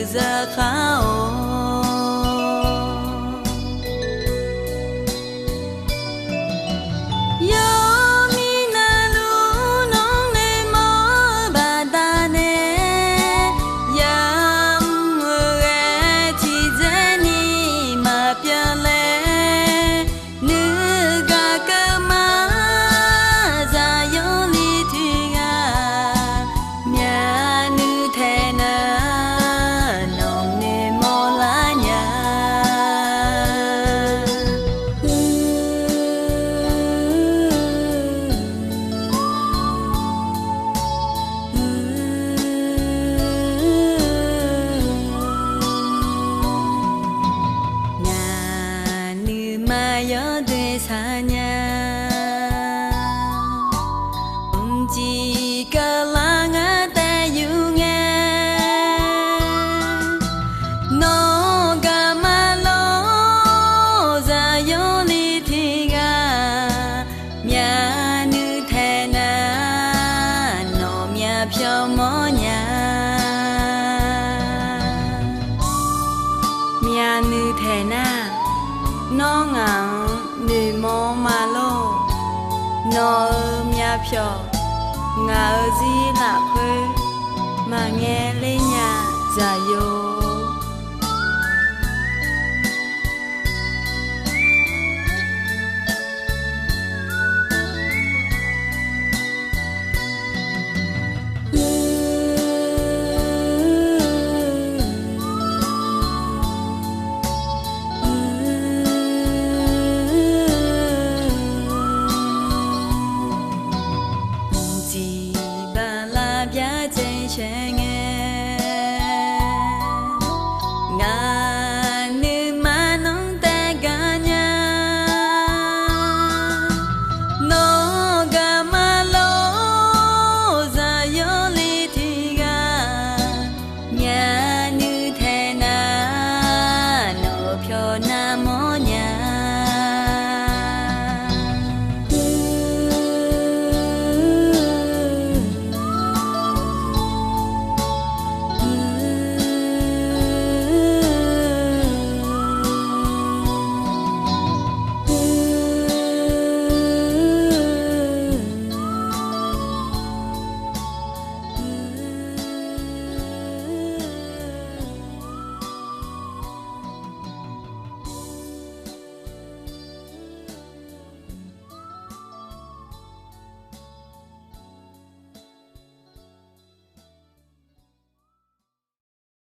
giờ khao Yo de sanya unji kalanga ta yunga no gamalo za yo li thiga mya nu thana no mya phyo mo nya mya nu thana nó ngàn nì mô mà lô nó mya phyo ngà gì lạ quê mà nghe lên nhà giả yo